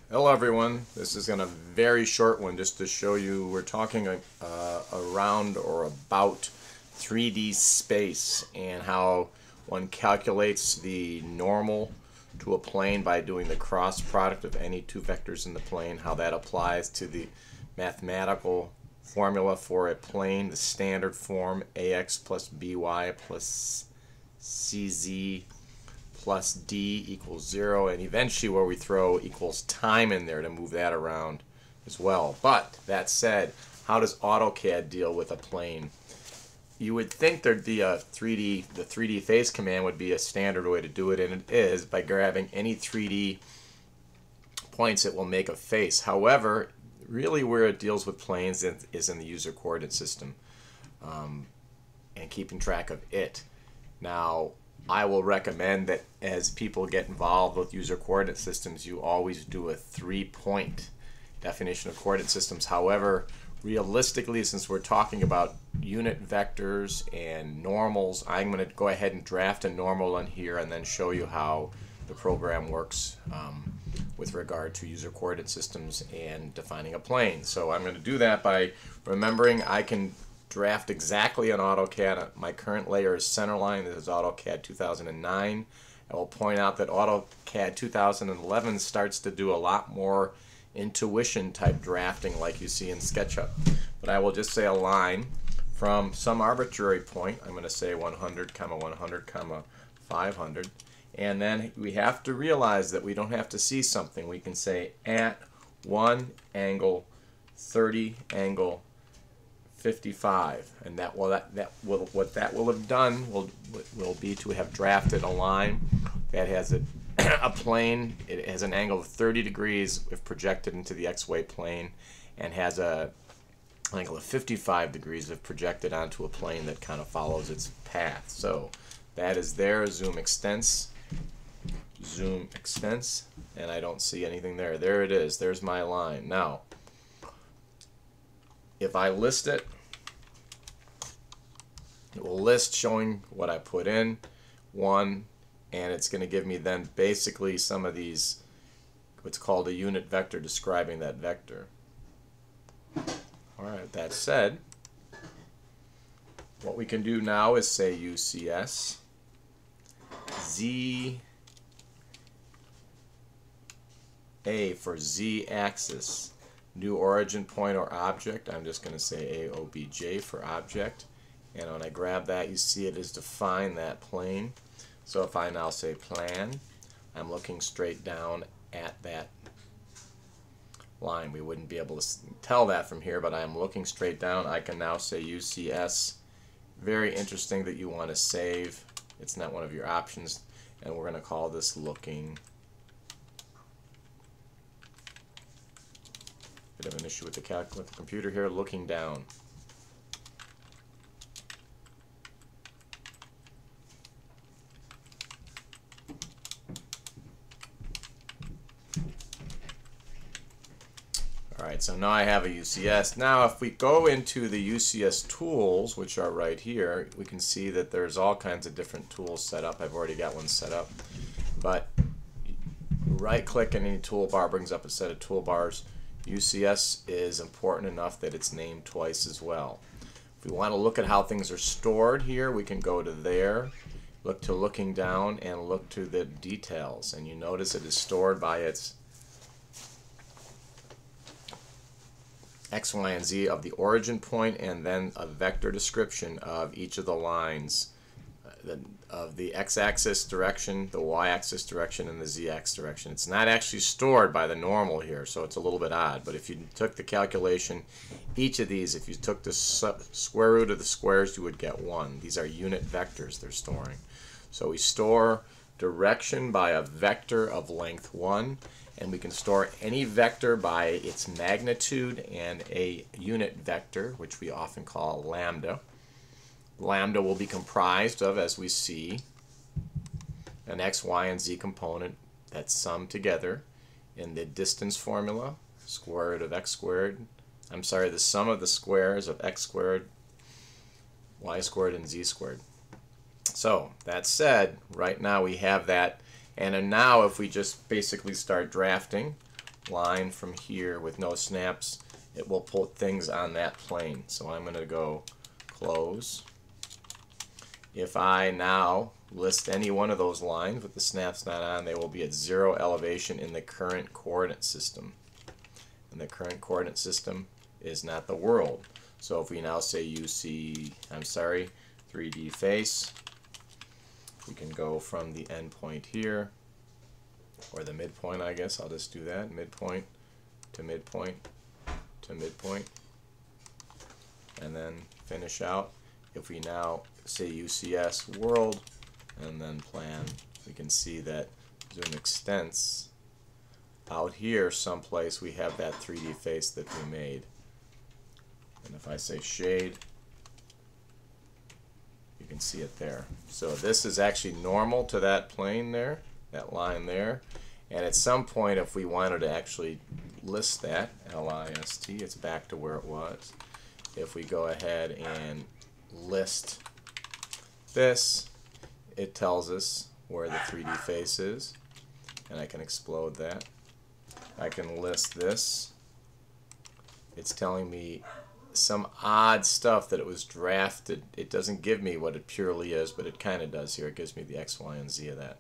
Hello everyone, this is a very short one just to show you we're talking around or about 3D space and how one calculates the normal to a plane by doing the cross product of any two vectors in the plane, how that applies to the mathematical formula for a plane, the standard form ax plus by plus cz plus d equals 0, and eventually where we throw equals time in there to move that around as well. But that said, how does AutoCAD deal with a plane? You would think there'd be the 3D face command would be a standard way to do it, and it is by grabbing any 3D points it will make a face. However, really where it deals with planes is in the user coordinate system and keeping track of it. Now, I will recommend that as people get involved with user coordinate systems, you always do a 3-point definition of coordinate systems. However, realistically, since we're talking about unit vectors and normals, I'm going to go ahead and draft a normal on here and then show you how the program works with regard to user coordinate systems and defining a plane. So I'm going to do that by remembering I can draft exactly on AutoCAD. My current layer is centerline. This is AutoCAD 2009. I will point out that AutoCAD 2011 starts to do a lot more intuition type drafting like you see in SketchUp. But I will just say a line from some arbitrary point. I'm going to say 100, 100, 500. And then we have to realize that we don't have to see something. We can say at 1 angle 30 angle 55, and what that will have done will be to have drafted a line that has a plane. It has an angle of 30 degrees if projected into the x-way plane, and has an angle of 55 degrees if projected onto a plane that kind of follows its path. So that is there. Zoom extents, and I don't see anything there. There it is. There's my line. Now, if I list it, it will list showing what I put in, and it's going to give me then basically some of these, what's called a unit vector describing that vector. Alright, that said, what we can do now is say UCS Z A for Z-axis. New origin point or object, I'm just going to say AOBJ for object, and when I grab that, you see it is defined that plane. So if I now say plan, I'm looking straight down at that line. We wouldn't be able to tell that from here, but I'm looking straight down. I can now say UCS. Very interesting that you want to save. It's not one of your options, and we're going to call this looking. Bit of an issue with the computer here, looking down. Alright, so now I have a UCS. Now if we go into the UCS tools, which are right here, we can see that there's all kinds of different tools set up. I've already got one set up. But right click and any toolbar brings up a set of toolbars. UCS is important enough that it's named twice as well. If we want to look at how things are stored here, we can go to there, look to looking down, and look to the details. And you notice it is stored by its X, Y, and Z of the origin point, and then a vector description of each of the lines of the x-axis direction, the y-axis direction, and the z-axis direction. It's not actually stored by the normal here, so it's a little bit odd. But if you took the calculation, each of these, if you took the square root of the squares, you would get 1. These are unit vectors they're storing. So we store direction by a vector of length 1, and we can store any vector by its magnitude and a unit vector, which we often call lambda. Lambda will be comprised of, as we see, an x, y, and z component that's summed together in the distance formula, square root of x squared. I'm sorry, the sum of the squares of x squared, y squared, and z squared. So that said, right now we have that, and now if we just basically start drafting, line from here with no snaps, it will put things on that plane. So I'm going to go close. If I now list any one of those lines with the snaps not on, they will be at 0 elevation in the current coordinate system. And the current coordinate system is not the world. So if we now say 3D face, we can go from the endpoint here, or the midpoint, I guess. I'll just do that. Midpoint to midpoint to midpoint. And then finish out. If we now say UCS world and then plan, we can see that zoom extents. Out here someplace we have that 3D face that we made. And if I say shade, you can see it there. So this is actually normal to that plane there, that line there. And at some point, if we wanted to actually list that, LIST, it's back to where it was. If we go ahead and list this, it tells us where the 3D face is. And I can explode that. I can list this. It's telling me some odd stuff that it was drafted. It doesn't give me what it purely is, but it kind of does here. It gives me the X, Y, and Z of that.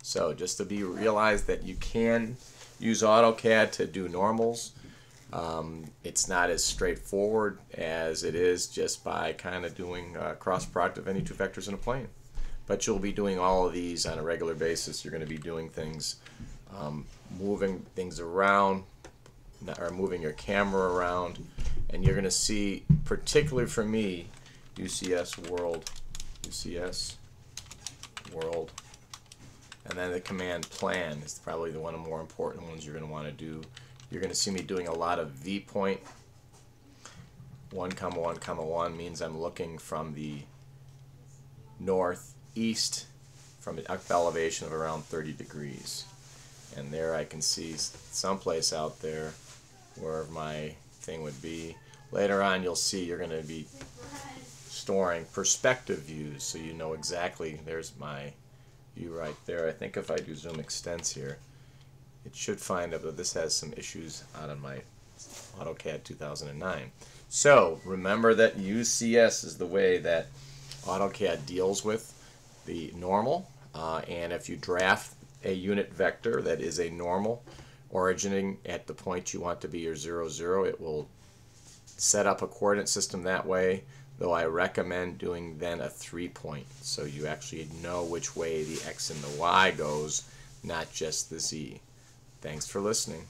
So just to realize that you can use AutoCAD to do normals. It's not as straightforward as it is just by kind of doing cross product of any two vectors in a plane. But you'll be doing all of these on a regular basis. You're going to be doing things, moving things around, or moving your camera around, and you're going to see, particularly for me, UCS world, and then the command plan is probably the one of the more important ones you're going to want to do. You're going to see me doing a lot of V-point. 1, 1, 1 means I'm looking from the northeast from an elevation of around 30 degrees. And there I can see someplace out there where my thing would be. Later on you'll see you're going to be storing perspective views, so you know exactly, there's my view right there. I think if I do zoom extents here, it should find out that this has some issues out on my AutoCAD 2009. So remember that UCS is the way that AutoCAD deals with the normal, and if you draft a unit vector that is a normal originating at the point you want to be your 0, 0, it will set up a coordinate system that way, though I recommend doing then a 3-point, so you actually know which way the X and the Y goes, not just the Z. Thanks for listening.